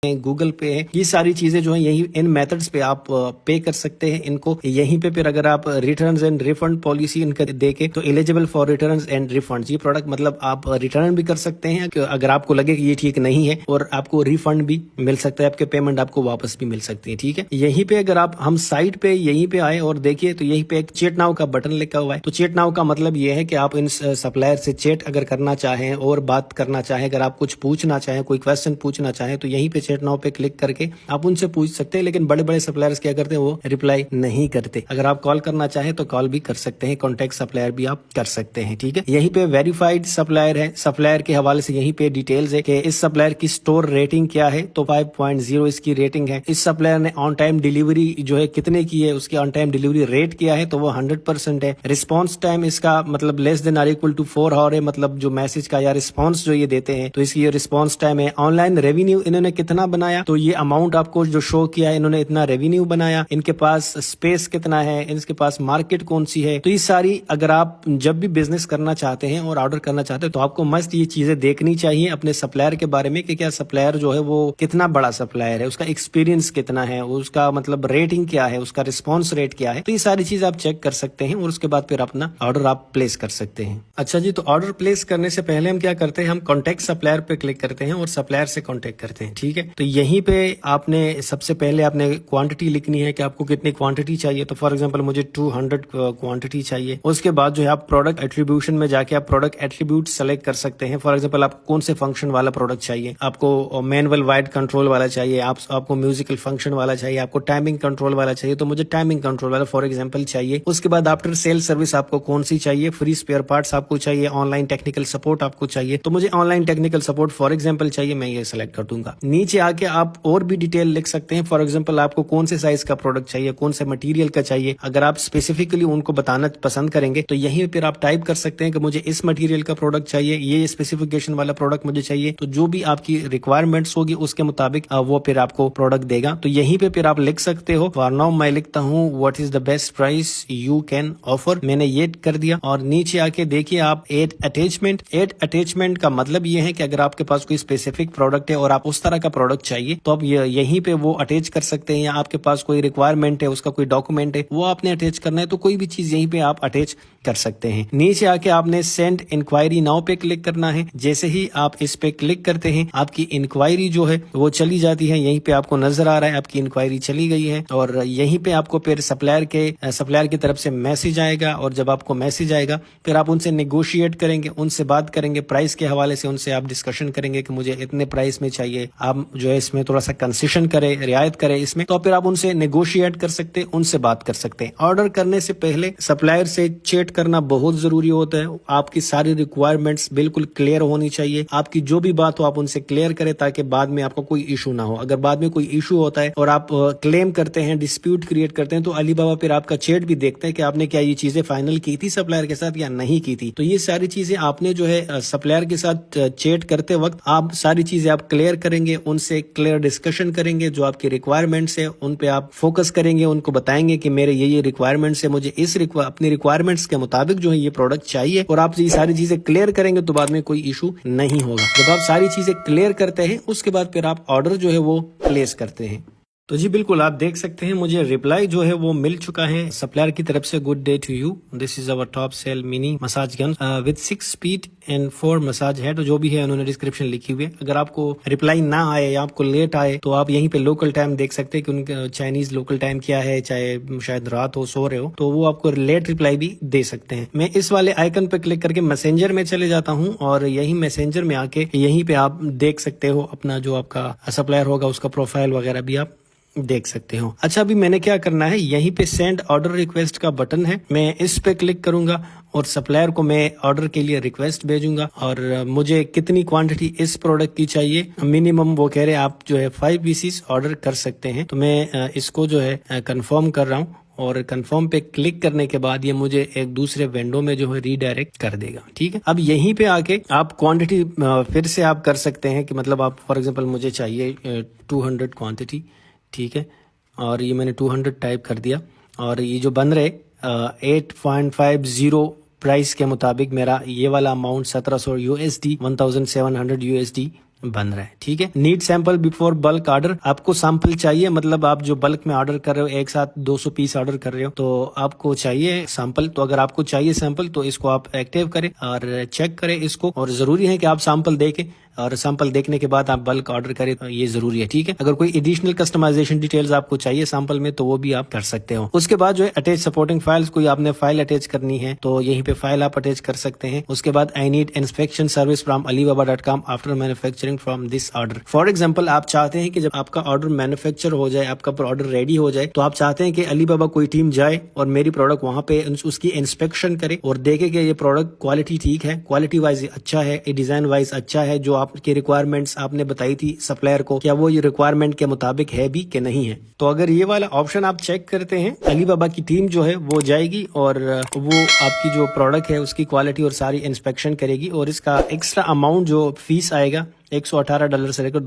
Google पे है, ये सारी चीजें जो है यही इन मेथड्स पे आप पे कर सकते हैं इनको। यहीं पे फिर अगर आप रिटर्न्स एंड रिफंड पॉलिसी इनका देके तो eligible for returns and refunds, ये प्रोडक्ट मतलब आप रिटर्न भी कर सकते हैं अगर आपको लगे कि ये ठीक नहीं है, और आपको रिफंड भी मिल सकता है, आपके पेमेंट आपको वापस भी मिल सकती है। ठीक है, यहीं पे अगर आप हम साइट पे यहीं पे आए और देखिए तो यहीं पे एक चैट नाउ का बटन लिखा हुआ है। तो चैट नाउ का मतलब ये है कि आप इन सप्लायर से चैट अगर करना चाहें और बात करना चाहें, अगर आप कुछ पूछना चाहें, कोई क्वेश्चन पूछना चाहें, तो यहीं पे चैट नाउ पे क्लिक करके आप उनसे पूछ सकते हैं। लेकिन बड़े बड़े सप्लायर्स क्या करते हैं, वो रिप्लाई नहीं करते। अगर आप कॉल करना चाहें तो कॉल भी कर सकते हैं, कॉन्टेक्ट सप्लायर भी आप कर सकते हैं। ठीक है, यहीं पे वेरीफाइड सप्लायर है, सप्लायर के हवाले से यहीं पे डिटेल्स है कि इस सप्लायर की स्टोर रेटिंग क्या है, तो 5.0 इसकी रेटिंग है। इस सप्लायर ने ऑन टाइम डिलीवरी जो है कितने की है, उसकी ऑन टाइम डिलीवरी रेट क्या है, तो वो 100% है। रिस्पॉन्स टाइम इसका मतलब less than or equal to 4 hour है, मतलब जो मैसेज का या रिस्पॉन्स जो ये देते हैं तो इसकी ये रिस्पॉन्स टाइम है। ऑनलाइन रेवेन्यू इन्होंने कितना बनाया, तो ये अमाउंट आपको जो शो किया है, इन्होंने इतना रेवेन्यू बनाया। इनके पास स्पेस कितना है, इनके पास मार्केट कौन सी है, तो ये सारी अगर आप जब भी बिजनेस करना चाहते हैं और ऑर्डर करना चाहते हैं तो आपको मस्त ये चीजें देखनी चाहिए अपने सप्लायर के बारे में कि क्या सप्लायर जो है वो कितना बड़ा सप्लायर है, उसका एक्सपीरियंस कितना है, उसका मतलब रेटिंग क्या है, उसका रिस्पॉन्स रेट क्या है। तो ये सारी चीज आप चेक कर सकते हैं और उसके बाद फिर अपना ऑर्डर आप प्लेस कर सकते हैं। अच्छा जी, तो ऑर्डर प्लेस करने से पहले हम क्या करते हैं, हम कॉन्टेक्ट सप्लायर पे क्लिक करते हैं और सप्लायर से कॉन्टेक्ट करते हैं। ठीक है, तो यहीं पे आपने सबसे पहले आपने क्वांटिटी लिखनी है कि आपको कितनी क्वांटिटी चाहिए। तो फॉर एग्जांपल मुझे 200 क्वांटिटी चाहिए। उसके बाद जो है आप प्रोडक्ट एट्रीब्यूशन में जाके आप प्रोडक्ट एट्रीब्यूट सेलेक्ट कर सकते हैं। फॉर एग्जांपल आपको कौन से फंक्शन वाला प्रोडक्ट चाहिए, आपको मैनुअल वाइड कंट्रोल वाला चाहिए, आपको म्यूजिकल फंक्शन वाला चाहिए, आपको टाइमिंग कंट्रोल वाला चाहिए, तो मुझे टाइमिंग कंट्रोल वाला फॉर एग्जाम्पल चाहिए। उसके बाद आफ्टर सेल सर्विस आपको कौन सी चाहिए, फ्री स्पेयर पार्ट्स आपको चाहिए, ऑनलाइन टेक्निकल सपोर्ट आपको चाहिए, तो मुझे online technical support for example चाहिए, मैं ये सेलेक्ट कर दूंगा। नीचे आके आप और भी डिटेल लिख सकते हैं। फॉर एग्जांपल आपको कौन से साइज का प्रोडक्ट चाहिए, कौन से मटेरियल का चाहिए, अगर आप स्पेसिफिकली उनको बताना पसंद करेंगे तो यहीं फिर आप टाइप कर सकते हैं कि मुझे इस मटेरियल का प्रोडक्ट चाहिए, ये स्पेसिफिकेशन वाला प्रोडक्ट मुझे चाहिए। तो जो भी आपकी रिक्वायरमेंट्स होगी उसके मुताबिक वो फिर आपको प्रोडक्ट देगा। तो यहीं पे फिर आप लिख सकते हो, फॉर नाउ मैं लिखता हूँ what is the best price you can offer, मैंने ये कर दिया। और नीचे आके देखिए आप एड अटैचमेंट। एड अटैचमेंट का मतलब ये है कि अगर आपके पास कोई स्पेसिफिक प्रोडक्ट है और आप उस तरह का प्रोडक्ट चाहिए तो आप यहीं पे वो अटैच कर सकते हैं, या आपके पास कोई रिक्वायरमेंट है, उसका कोई डॉक्यूमेंट है वो आपने अटैच करना है, तो कोई भी चीज यहीं पे आप अटैच कर सकते हैं। नीचे आके आपने सेंड इंक्वायरी नाउ पे क्लिक करना है। जैसे ही आप इस पे क्लिक करते हैं आपकी इंक्वायरी जो है वो चली जाती है। यहीं पे आपको नजर आ रहा है आपकी इंक्वायरी चली गई है, और यहीं पे आपको फिर सप्लायर की तरफ से मैसेज आएगा, और जब आपको मैसेज आएगा फिर आप उनसे नेगोशिएट करेंगे, उनसे बात करेंगे, प्राइस के हवाले से उनसे आप डिस्कशन करेंगे कि मुझे इतने प्राइस में चाहिए, आप जो है इसमें थोड़ा सा कंसेशन करे, रियायत करे इसमें, तो फिर आप उनसे नेगोशिएट कर सकते हैं, उनसे बात कर सकते हैं। ऑर्डर करने से पहले सप्लायर से चैट करना बहुत जरूरी होता है। आपकी सारी रिक्वायरमेंट्स बिल्कुल क्लियर होनी चाहिए, आपकी जो भी बात हो आप उनसे क्लियर करें ताकि बाद में आपको कोई इशू ना हो। अगर बाद में कोई इशू होता है और आप क्लेम करते हैं, डिस्प्यूट क्रिएट करते हैं, तो अलीबाबा फिर आपका चैट भी देखते हैं कि आपने क्या ये चीजें फाइनल की थी सप्लायर के साथ या नहीं की थी। तो ये सारी चीजें आपने जो है सप्लायर के साथ चैट करते वक्त आप सारी चीजें आप क्लियर करेंगे, उनसे क्लियर डिस्कशन करेंगे, जो आपकी रिक्वायरमेंट्स है उन पे आप फोकस करेंगे, उनको बताएंगे कि मेरे ये रिक्वायरमेंट्स है, मुझे अपनी रिक्वायरमेंट्स के मुताबिक जो है ये प्रोडक्ट चाहिए, और आप ये सारी चीजें क्लियर करेंगे तो बाद में कोई इशू नहीं होगा। जब आप सारी चीजें क्लियर करते हैं उसके बाद फिर आप ऑर्डर जो है वो प्लेस करते हैं। तो जी बिल्कुल आप देख सकते हैं मुझे रिप्लाई जो है वो मिल चुका है सप्लायर की तरफ से। Good day to you, this is our top sale mini massage gun with 6 speed and 4 massage head, जो भी है उन्होंने डिस्क्रिप्शन लिखी हुई है। अगर आपको रिप्लाई ना आए या आपको लेट आए तो आप यहीं पे लोकल टाइम देख सकते हैं कि उनका चाइनीज लोकल टाइम क्या है, चाहे शायद रात हो, सो रहे हो, तो वो आपको लेट रिप्लाई भी दे सकते हैं। मैं इस वाले आइकन पे क्लिक करके मैसेंजर में चले जाता हूँ, और यही मैसेंजर में आके यहीं पे आप देख सकते हो अपना जो आपका सप्लायर होगा उसका प्रोफाइल वगैरह भी आप देख सकते हो। अच्छा, अभी मैंने क्या करना है, यहीं पे सेंड ऑर्डर रिक्वेस्ट का बटन है, मैं इस पे क्लिक करूंगा और सप्लायर को मैं ऑर्डर के लिए रिक्वेस्ट भेजूंगा, और मुझे कितनी क्वांटिटी इस प्रोडक्ट की चाहिए, मिनिमम वो कह रहे हैं आप जो है 5 पीसीस ऑर्डर कर सकते हैं। तो मैं इसको जो है कंफर्म कर रहा हूँ, और कंफर्म पे क्लिक करने के बाद ये मुझे एक दूसरे विंडो में जो है रीडायरेक्ट कर देगा। ठीक है, अब यहीं पे आके आप क्वांटिटी फिर से आप कर सकते हैं कि मतलब आप फॉर एग्जांपल मुझे चाहिए 200 क्वांटिटी, ठीक है, और ये मैंने 200 टाइप कर दिया, और ये जो बन रहे 8.50 प्राइस के मुताबिक मेरा ये वाला अमाउंट 1700 USD 1700 USD बन रहा है। ठीक है, need sample before bulk order, आपको सैंपल चाहिए, मतलब आप जो बल्क में ऑर्डर कर रहे हो, एक साथ 200 पीस ऑर्डर कर रहे हो, तो आपको चाहिए सैंपल। तो अगर आपको चाहिए सैंपल तो इसको आप एक्टिव करें और चेक करें इसको, और जरूरी है कि आप सैंपल देखें, और सैंपल देखने के बाद आप बल्क ऑर्डर करें, तो ये जरूरी है। ठीक है, अगर कोई एडिशनल कस्टमाइजेशन डिटेल्स आपको चाहिए सैंपल में तो वो भी आप कर सकते हो। उसके बाद जो है अटैच सपोर्टिंग फाइल्स, कोई आपने फाइल अटैच करनी है तो यहीं पे फाइल आप अटैच कर सकते हैं। उसके बाद I need inspection service from alibaba.com after manufacturing from this order. For example, आप चाहते हैं कि जब आपका ऑर्डर मैन्युफैक्चर हो जाए, आपका ऑर्डर रेडी हो जाए, तो आप चाहते हैं कि अलीबाबा कोई टीम जाए और मेरी प्रोडक्ट वहां पे उसकी इंस्पेक्शन करे और देखे कि ये प्रोडक्ट क्वालिटी ठीक है, क्वालिटी वाइज अच्छा है, डिजाइन वाइज अच्छा है, जो आपकी रिक्वायरमेंट्स आपने बताई थी सप्लायर को, क्या वो ये रिक्वायरमेंट के मुताबिक है भी कि नहीं है। तो अगर ये वाला ऑप्शन आप चेक करते हैं, अलीबाबा की टीम जो है वो जाएगी और वो आपकी जो प्रोडक्ट है उसकी क्वालिटी और सारी इंस्पेक्शन करेगी, और इसका एक्स्ट्रा अमाउंट जो फीस आएगा $118 से लेकर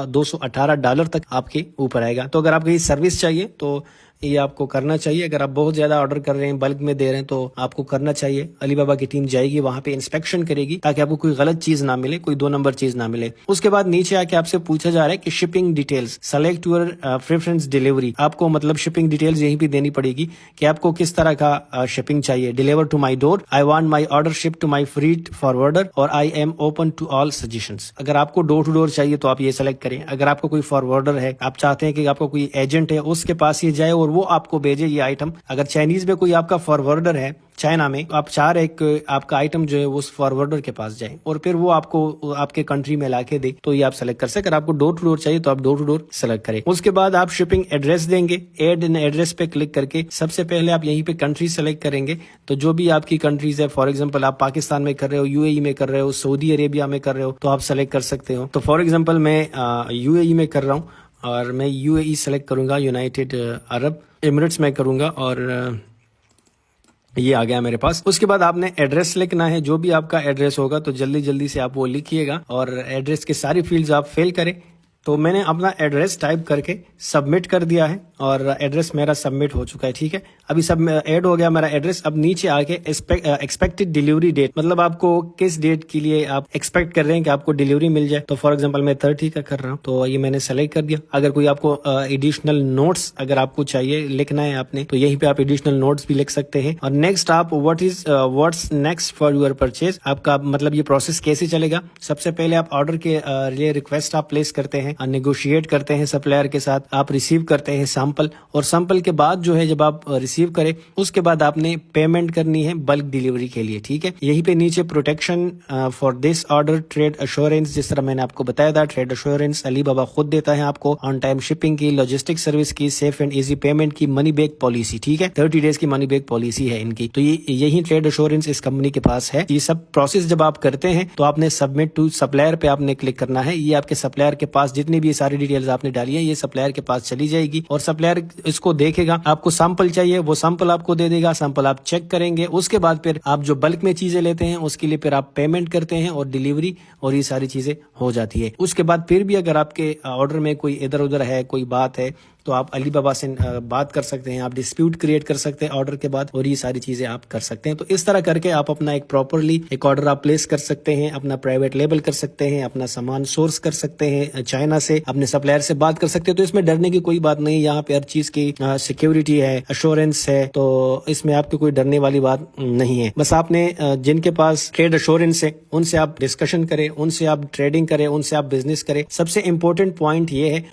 $218 तक आपके ऊपर आएगा। तो अगर आपको ये सर्विस चाहिए तो ये आपको करना चाहिए। अगर आप बहुत ज्यादा ऑर्डर कर रहे हैं, बल्क में दे रहे हैं, तो आपको करना चाहिए। अलीबाबा की टीम जाएगी, वहां पे इंस्पेक्शन करेगी ताकि आपको कोई गलत चीज ना मिले, कोई 2 नंबर चीज ना मिले। उसके बाद नीचे आके आपसे पूछा जा रहा है कि shipping details, select your preference delivery. आपको मतलब शिपिंग डिटेल्स यहीं पे देनी पड़ेगी कि आपको किस तरह का शिपिंग चाहिए। Deliver to my door, I want my order ship to my freight forwarder, और I am open to all suggestions. अगर आपको डोर टू डोर चाहिए तो आप ये सेलेक्ट करें। अगर आपको कोई फॉरवर्डर है, आप चाहते हैं कि आपको कोई एजेंट है उसके पास ये जाए और वो आपको भेजे ये आइटम। अगर चाइनीज में कोई आपका फॉरवर्डर है चाइना में, तो आप चाह रहे कि आपका आइटम जो है उस फॉरवर्डर के पास जाए और फिर वो आपको आपके कंट्री में लाके दे, तो ये आप सेलेक्ट कर सकते। अगर आपको डोर टू डोर चाहिए तो आप डोर टू डोर सेलेक्ट करें। उसके बाद आप शिपिंग एड्रेस देंगे। एड इन एड्रेस पे क्लिक करके सबसे पहले आप यहीं पे कंट्री सेलेक्ट करेंगे। तो जो भी आपकी कंट्रीज है, फॉर एग्जाम्पल आप पाकिस्तान में कर रहे हो, यूएई में कर रहे हो, सऊदी अरेबिया में कर रहे हो, तो आप सेलेक्ट कर सकते हो। तो फॉर एग्जाम्पल मैं यूएई में कर रहा हूँ और मैं यूएई सेलेक्ट करूंगा, यूनाइटेड अरब एमिरेट्स में करूंगा, और ये आ गया मेरे पास। उसके बाद आपने एड्रेस लिखना है, जो भी आपका एड्रेस होगा तो जल्दी जल्दी से आप वो लिखिएगा और एड्रेस की सारी फील्ड्स आप फिल करें। तो मैंने अपना एड्रेस टाइप करके सबमिट कर दिया है और एड्रेस मेरा सबमिट हो चुका है। ठीक है, अभी सब ऐड हो गया मेरा एड्रेस। अब नीचे आके एक्सपेक्टेड डिलीवरी डेट, मतलब आपको किस डेट के लिए आप एक्सपेक्ट कर रहे हैं कि आपको डिलीवरी मिल जाए। तो फॉर एग्जांपल मैं 30 का कर रहा हूँ, तो ये मैंने सेलेक्ट कर दिया। अगर कोई आपको एडिशनल नोट्स अगर आपको चाहिए लिखना है आपने, तो यहीं पे आप एडिशनल नोट्स भी लिख सकते हैं। और नेक्स्ट आप what's next for your purchase, आपका मतलब ये प्रोसेस कैसे चलेगा। सबसे पहले आप ऑर्डर के लिए रिक्वेस्ट आप प्लेस करते हैं, नेगोशिएट करते हैं सप्लायर के साथ, आप रिसीव करते हैं सैंपल, और सैंपल के बाद जो है जब आप रिसीव करें उसके बाद आपने पेमेंट करनी है बल्क डिलीवरी के लिए। ठीक है, यहीं पे नीचे protection for this order, trade assurance, जिस तरह मैंने आपको बताया था, ट्रेड अश्योरेंस अलीबाबा खुद देता है आपको, ऑन टाइम शिपिंग की, लॉजिस्टिक सर्विस की, सेफ एंड इजी पेमेंट की, मनी बैक पॉलिसी। ठीक है, 30 डेज की मनी बैक पॉलिसी है इनकी। तो ये यही ट्रेड अश्योरेंस इस कंपनी के पास है। ये सब प्रोसेस जब आप करते हैं तो आपने सबमिट टू सप्लायर पे आपने क्लिक करना है। ये आपके सप्लायर के पास जितनी भी सारी डिटेल्स आपने डाली है ये सप्लायर के पास चली जाएगी और सप्लायर इसको देखेगा। आपको सैंपल चाहिए, वो सैंपल आपको दे देगा, सैंपल आप चेक करेंगे। उसके बाद फिर आप जो बल्क में चीजें लेते हैं उसके लिए फिर आप पेमेंट करते हैं और डिलीवरी और ये सारी चीजें हो जाती है। उसके बाद फिर भी अगर आपके ऑर्डर में कोई इधर उधर है, कोई बात है, तो आप अलीबाबा से बात कर सकते हैं, आप डिस्प्यूट क्रिएट कर सकते हैं ऑर्डर के बाद, और ये सारी चीजें आप कर सकते हैं। तो इस तरह करके आप अपना एक प्रॉपरली एक ऑर्डर आप प्लेस कर सकते हैं, अपना प्राइवेट लेबल कर सकते हैं, अपना सामान सोर्स कर सकते हैं चाइना से, अपने सप्लायर से बात कर सकते हैं। तो इसमें डरने की कोई बात नहीं, यहाँ पे हर चीज की सिक्योरिटी है, अश्योरेंस है, तो इसमें आपको कोई डरने वाली बात नहीं है। बस आपने जिनके पास ट्रेड अश्योरेंस है उनसे आप डिस्कशन करें, उनसे आप ट्रेडिंग करें, उनसे आप बिजनेस करें। सबसे इंपॉर्टेंट पॉइंट ये है